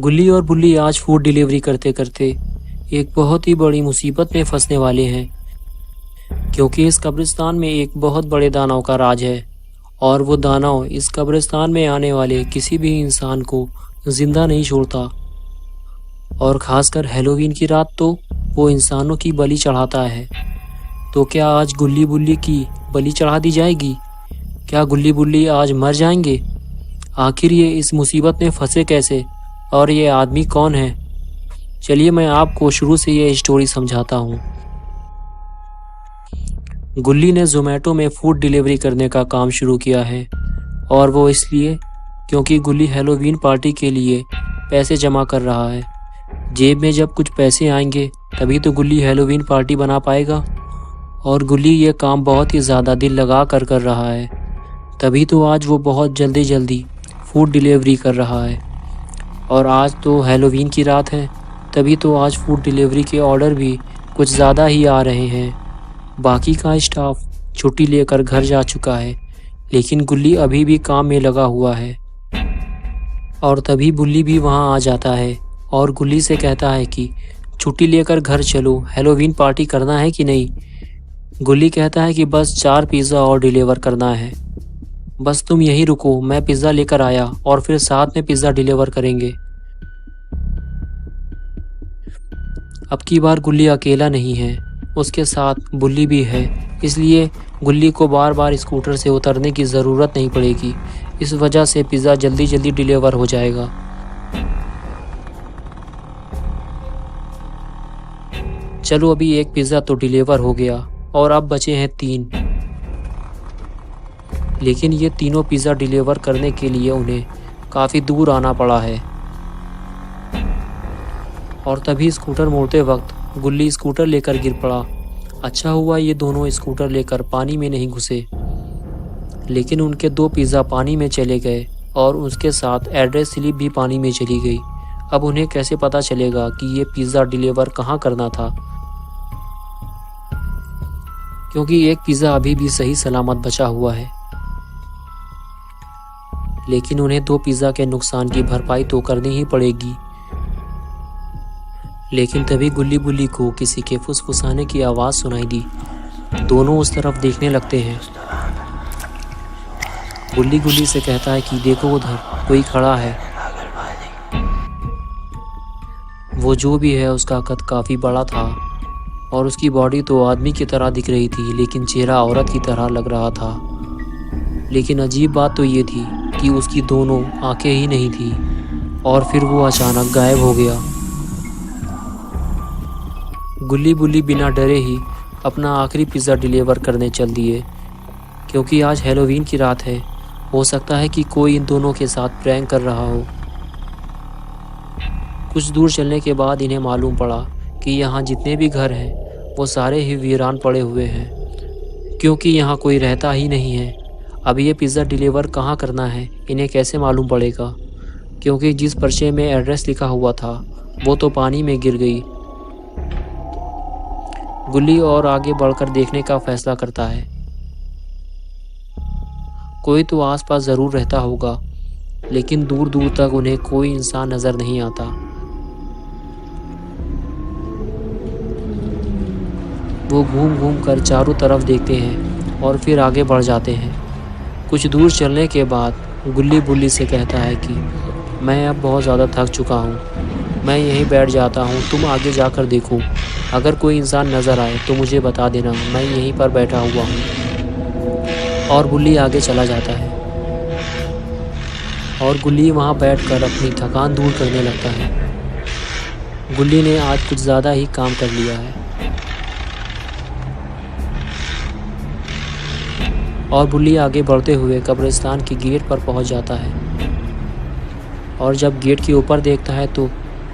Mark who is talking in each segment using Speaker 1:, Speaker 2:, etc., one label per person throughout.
Speaker 1: गुल्ली और बुल्ली आज फूड डिलीवरी करते करते एक बहुत ही बड़ी मुसीबत में फंसने वाले हैं, क्योंकि इस कब्रिस्तान में एक बहुत बड़े दानव का राज है और वो दानव इस कब्रिस्तान में आने वाले किसी भी इंसान को जिंदा नहीं छोड़ता। और खासकर हैलोवीन की रात तो वो इंसानों की बलि चढ़ाता है। तो क्या आज गुल्ली बुल्ली की बलि चढ़ा दी जाएगी? क्या गुल्ली बुल्ली आज मर जाएंगे? आखिर ये इस मुसीबत में फंसे कैसे और ये आदमी कौन है? चलिए मैं आपको शुरू से ये स्टोरी समझाता हूँ। गुल्ली ने जोमेटो में फूड डिलीवरी करने का काम शुरू किया है, और वो इसलिए क्योंकि गुल्ली हैलोवीन पार्टी के लिए पैसे जमा कर रहा है। जेब में जब कुछ पैसे आएंगे तभी तो गुल्ली हैलोवीन पार्टी बना पाएगा, और गुल्ली ये काम बहुत ही ज़्यादा दिल लगा कर रहा है। तभी तो आज वो बहुत जल्दी फूड डिलीवरी कर रहा है। और आज तो हैलोवीन की रात है, तभी तो आज फूड डिलीवरी के ऑर्डर भी कुछ ज़्यादा ही आ रहे हैं। बाकी का स्टाफ छुट्टी लेकर घर जा चुका है, लेकिन गुल्ली अभी भी काम में लगा हुआ है। और तभी बुल्ली भी वहाँ आ जाता है और गुल्ली से कहता है कि छुट्टी लेकर घर चलो, हैलोवीन पार्टी करना है कि नहीं। गुल्ली कहता है कि बस 4 पिज़्ज़ा और डिलीवर करना है, बस तुम यहीं रुको, मैं पिज़्ज़ा लेकर आया और फिर साथ में पिज़्ज़ा डिलीवर करेंगे। अब की बार गुल्ली अकेला नहीं है, उसके साथ बुल्ली भी है, इसलिए गुल्ली को बार बार स्कूटर से उतरने की ज़रूरत नहीं पड़ेगी। इस वजह से पिज़्ज़ा जल्दी डिलीवर हो जाएगा। चलो अभी एक पिज़्ज़ा तो डिलीवर हो गया और अब बचे हैं 3। लेकिन ये तीनों पिज़्ज़ा डिलीवर करने के लिए उन्हें काफ़ी दूर आना पड़ा है। और तभी स्कूटर मोड़ते वक्त गुल्ली स्कूटर लेकर गिर पड़ा। अच्छा हुआ ये दोनों स्कूटर लेकर पानी में नहीं घुसे, लेकिन उनके 2 पिज़्ज़ा पानी में चले गए और उसके साथ एड्रेस स्लिप भी पानी में चली गई। अब उन्हें कैसे पता चलेगा कि ये पिज़्ज़ा डिलीवर कहाँ करना था, क्योंकि एक पिज़्ज़ा अभी भी सही सलामत बचा हुआ है। लेकिन उन्हें 2 पिज़्ज़ा के नुकसान की भरपाई तो करनी ही पड़ेगी। लेकिन तभी गुल्ली बुल्ली को किसी के फुसफुसाने की आवाज़ सुनाई दी। दोनों उस तरफ देखने लगते हैं। गुल्ली गुल्ली से कहता है कि देखो उधर कोई खड़ा है। वो जो भी है उसका कद काफ़ी बड़ा था और उसकी बॉडी तो आदमी की तरह दिख रही थी, लेकिन चेहरा औरत की तरह लग रहा था। लेकिन अजीब बात तो ये थी कि उसकी दोनों आंखें ही नहीं थी, और फिर वो अचानक गायब हो गया। गुल्ली बुल्ली बिना डरे ही अपना आखिरी पिज़्ज़ा डिलीवर करने चल दिए, क्योंकि आज हैलोवीन की रात है। हो सकता है कि कोई इन दोनों के साथ प्रैंक कर रहा हो। कुछ दूर चलने के बाद इन्हें मालूम पड़ा कि यहाँ जितने भी घर हैं वो सारे ही वीरान पड़े हुए हैं, क्योंकि यहाँ कोई रहता ही नहीं है। अब ये पिज़्ज़ा डिलीवर कहाँ करना है इन्हें कैसे मालूम पड़ेगा, क्योंकि जिस पर्चे में एड्रेस लिखा हुआ था वो तो पानी में गिर गई। गुल्ली और आगे बढ़कर देखने का फैसला करता है। कोई तो आसपास ज़रूर रहता होगा, लेकिन दूर दूर तक उन्हें कोई इंसान नज़र नहीं आता। वो घूम घूम कर चारों तरफ देखते हैं और फिर आगे बढ़ जाते हैं। कुछ दूर चलने के बाद गुल्ली बुल्ली से कहता है कि मैं अब बहुत ज़्यादा थक चुका हूँ, मैं यहीं बैठ जाता हूँ, तुम आगे जाकर देखो, अगर कोई इंसान नज़र आए तो मुझे बता देना, मैं यहीं पर बैठा हुआ हूँ। और गुल्ली आगे चला जाता है और गुल्ली वहाँ बैठकर अपनी थकान दूर करने लगता है। गुल्ली ने आज कुछ ज़्यादा ही काम कर लिया है। और बुल्ली आगे बढ़ते हुए कब्रिस्तान के गेट पर पहुंच जाता है, और जब गेट के ऊपर देखता है तो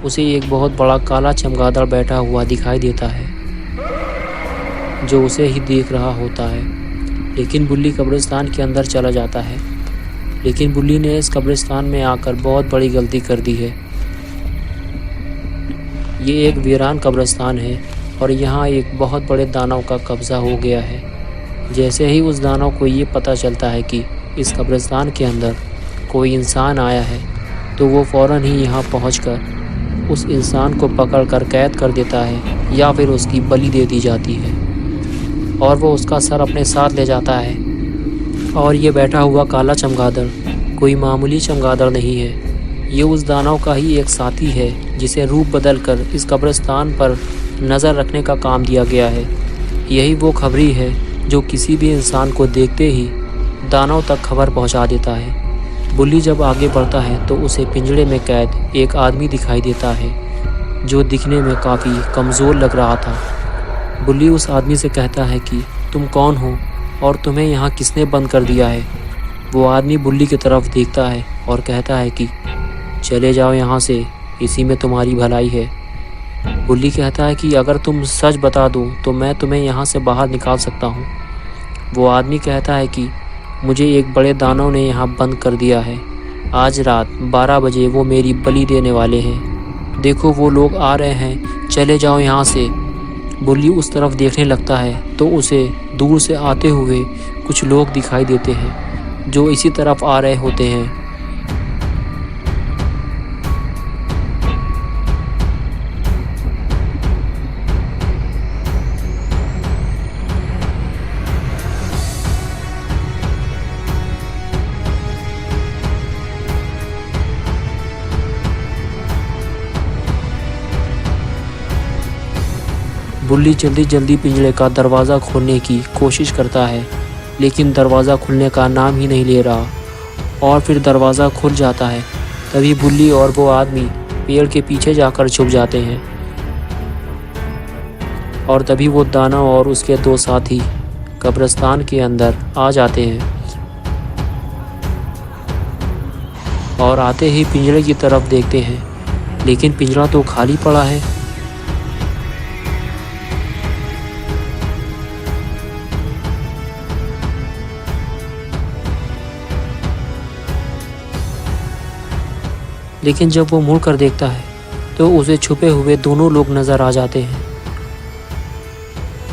Speaker 1: उसे एक बहुत बड़ा काला चमगादड़ बैठा हुआ दिखाई देता है, जो उसे ही देख रहा होता है। लेकिन बुल्ली कब्रिस्तान के अंदर चला जाता है। लेकिन बुल्ली ने इस कब्रिस्तान में आकर बहुत बड़ी गलती कर दी है। ये एक वीरान कब्रिस्तान है और यहाँ एक बहुत बड़े दानव का कब्ज़ा हो गया है। जैसे ही उस दानव को ये पता चलता है कि इस कब्रिस्तान के अंदर कोई इंसान आया है, तो वो फ़ौरन ही यहाँ पहुँचकर उस इंसान को पकड़कर कैद कर देता है या फिर उसकी बलि दे दी जाती है और वो उसका सर अपने साथ ले जाता है। और ये बैठा हुआ काला चमगादड़ कोई मामूली चमगादड़ नहीं है, ये उस दानव का ही एक साथी है जिसे रूप बदल कर इस कब्रिस्तान पर नज़र रखने का काम दिया गया है। यही वो खबरी है जो किसी भी इंसान को देखते ही दानव तक खबर पहुंचा देता है। बुल्ली जब आगे बढ़ता है तो उसे पिंजड़े में कैद एक आदमी दिखाई देता है जो दिखने में काफ़ी कमज़ोर लग रहा था। बुल्ली उस आदमी से कहता है कि तुम कौन हो और तुम्हें यहाँ किसने बंद कर दिया है। वो आदमी बुल्ली की तरफ देखता है और कहता है कि चले जाओ यहाँ से, इसी में तुम्हारी भलाई है। बुल्ली कहता है कि अगर तुम सच बता दो तो मैं तुम्हें यहाँ से बाहर निकाल सकता हूँ। वो आदमी कहता है कि मुझे एक बड़े दानव ने यहाँ बंद कर दिया है। आज रात 12 बजे वो मेरी बलि देने वाले हैं। देखो वो लोग आ रहे हैं, चले जाओ यहाँ से। बुल्ली उस तरफ देखने लगता है तो उसे दूर से आते हुए कुछ लोग दिखाई देते हैं जो इसी तरफ आ रहे होते हैं। बुल्ली जल्दी जल्दी पिंजरे का दरवाज़ा खोलने की कोशिश करता है, लेकिन दरवाज़ा खुलने का नाम ही नहीं ले रहा और फिर दरवाज़ा खुल जाता है। तभी बुल्ली और वो आदमी पेड़ के पीछे जाकर छुप जाते हैं और तभी वो दानव और उसके 2 साथी कब्रिस्तान के अंदर आ जाते हैं और आते ही पिंजरे की तरफ देखते हैं, लेकिन पिंजरा तो खाली पड़ा है। लेकिन जब वो मुड़ कर देखता है तो उसे छुपे हुए दोनों लोग नज़र आ जाते हैं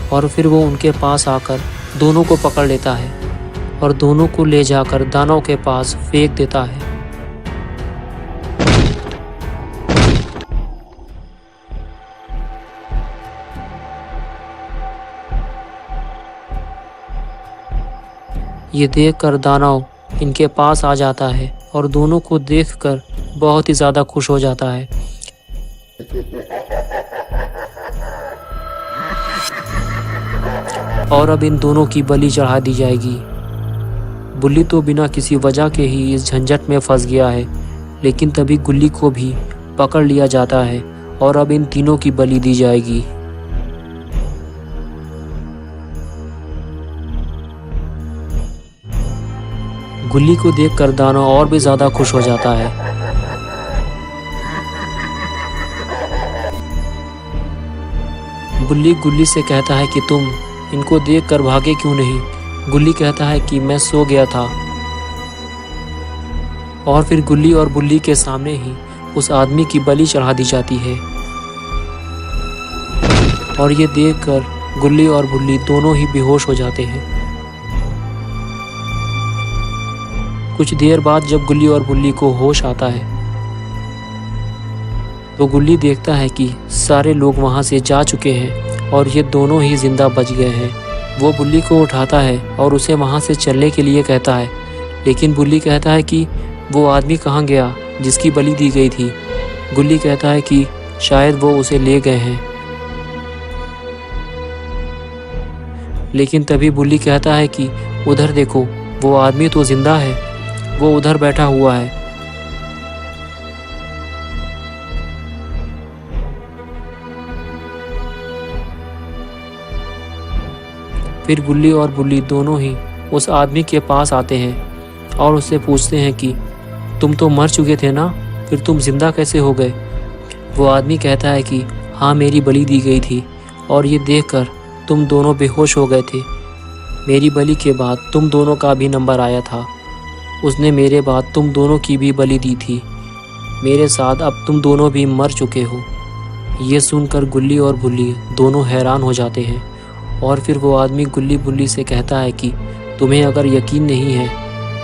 Speaker 1: और फिर वो उनके पास आकर दोनों को पकड़ लेता है और दोनों को ले जाकर दानव के पास फेंक देता है। ये देखकर दानव इनके पास आ जाता है और दोनों को देखकर बहुत ही ज़्यादा खुश हो जाता है। और अब इन दोनों की बलि चढ़ा दी जाएगी। बुल्ली तो बिना किसी वजह के ही इस झंझट में फंस गया है, लेकिन तभी गुल्ली को भी पकड़ लिया जाता है और अब इन तीनों की बलि दी जाएगी। गुल्ली को देखकर दानव और भी ज़्यादा खुश हो जाता है। बुल्ली गुल्ली से कहता है कि तुम इनको देखकर भागे क्यों नहीं। गुल्ली कहता है कि मैं सो गया था। और फिर गुल्ली और बुल्ली के सामने ही उस आदमी की बलि चढ़ा दी जाती है और ये देखकर गुल्ली और बुल्ली दोनों ही बेहोश हो जाते हैं। कुछ देर बाद जब गुल्ली और बुल्ली को होश आता है तो गुल्ली देखता है कि सारे लोग वहां से जा चुके हैं और ये दोनों ही जिंदा बच गए हैं। वो बुल्ली को उठाता है और उसे वहां से चलने के लिए कहता है, लेकिन बुल्ली कहता है कि वो आदमी कहाँ गया जिसकी बलि दी गई थी। गुल्ली कहता है कि शायद वो उसे ले गए हैं, लेकिन तभी बुल्ली कहता है कि उधर देखो, वो आदमी तो जिंदा है, वो उधर बैठा हुआ है। फिर गुल्ली और बुल्ली दोनों ही उस आदमी के पास आते हैं और उससे पूछते हैं कि तुम तो मर चुके थे ना, फिर तुम जिंदा कैसे हो गए। वो आदमी कहता है कि हाँ, मेरी बलि दी गई थी और ये देखकर तुम दोनों बेहोश हो गए थे। मेरी बलि के बाद तुम दोनों का भी नंबर आया था। उसने मेरे बाद तुम दोनों की भी बलि दी थी। मेरे साथ अब तुम दोनों भी मर चुके हो। ये सुनकर गुल्ली और बुल्ली दोनों हैरान हो जाते हैं और फिर वो आदमी गुल्ली बुल्ली से कहता है कि तुम्हें अगर यकीन नहीं है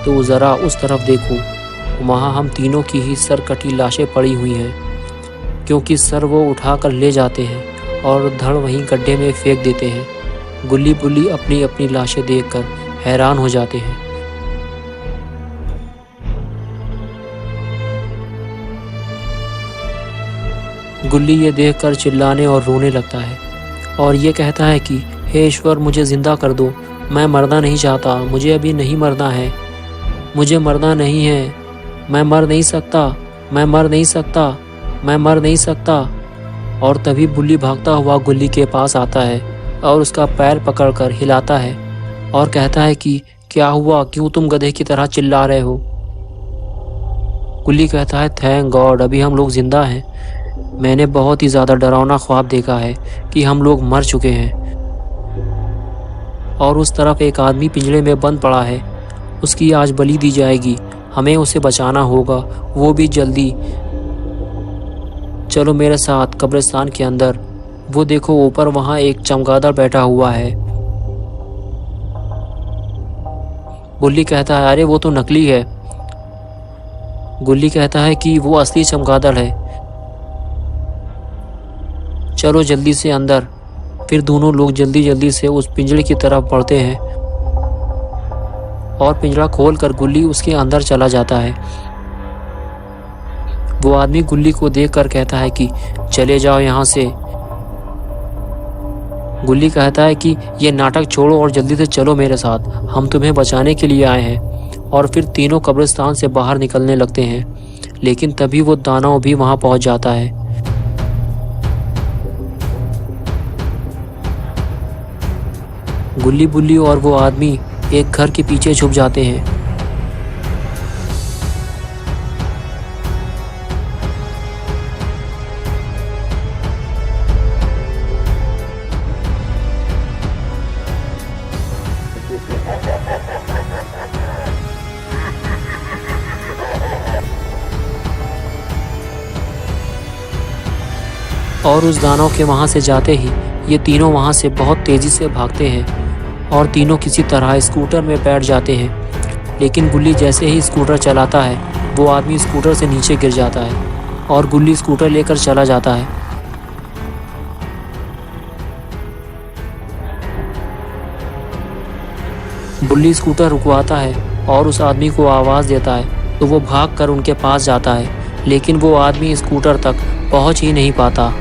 Speaker 1: तो ज़रा उस तरफ देखो। वहाँ हम तीनों की ही सर कटी लाशें पड़ी हुई हैं, क्योंकि सर वो उठाकर ले जाते हैं और धड़ वहीं गड्ढे में फेंक देते हैं। गुल्ली बुल्ली अपनी अपनी लाशें देखकर हैरान हो जाते हैं। गुल्ली ये देखकर चिल्लाने और रोने लगता है और ये कहता है कि हे ईश्वर, मुझे ज़िंदा कर दो, मैं मरना नहीं चाहता, मुझे अभी नहीं मरना है, मुझे मरना नहीं है, मैं मर नहीं सकता, मैं मर नहीं सकता, मैं मर नहीं सकता। और तभी बुल्ली भागता हुआ गुल्ली के पास आता है और उसका पैर पकड़कर हिलाता है और कहता है कि क्या हुआ, क्यों तुम गधे की तरह चिल्ला रहे हो। गुल्ली कहता है थैंक गॉड, अभी हम लोग जिंदा हैं। मैंने बहुत ही ज़्यादा डरावना ख्वाब देखा है कि हम लोग मर चुके हैं। और उस तरफ एक आदमी पिंजरे में बंद पड़ा है, उसकी आज बलि दी जाएगी, हमें उसे बचाना होगा, वो भी जल्दी। चलो मेरे साथ कब्रिस्तान के अंदर। वो देखो ऊपर वहाँ एक चमगादड़ बैठा हुआ है। गुल्ली कहता है अरे वो तो नकली है। गुल्ली कहता है कि वो असली चमगादड़ है, चलो जल्दी से अंदर। फिर दोनों लोग जल्दी जल्दी से उस पिंजरे की तरफ बढ़ते हैं और पिंजरा खोलकर गुल्ली उसके अंदर चला जाता है। वो आदमी गुल्ली को देखकर कहता है कि चले जाओ यहाँ से। गुल्ली कहता है कि ये नाटक छोड़ो और जल्दी से चलो मेरे साथ, हम तुम्हें बचाने के लिए आए हैं। और फिर तीनों कब्रिस्तान से बाहर निकलने लगते हैं, लेकिन तभी वो दानव भी वहाँ पहुँच जाता है। गुल्ली बुल्ली और वो आदमी एक घर के पीछे छुप जाते हैं। और उस दानव के वहाँ से जाते ही ये तीनों वहाँ से बहुत तेज़ी से भागते हैं और तीनों किसी तरह स्कूटर में बैठ जाते हैं। लेकिन गुल्ली जैसे ही स्कूटर चलाता है वो आदमी स्कूटर से नीचे गिर जाता है और गुल्ली स्कूटर लेकर चला जाता है। गुल्ली स्कूटर रुकवाता है और उस आदमी को आवाज़ देता है, तो वो भागकर उनके पास जाता है, लेकिन वो आदमी स्कूटर तक पहुंच ही नहीं पाता।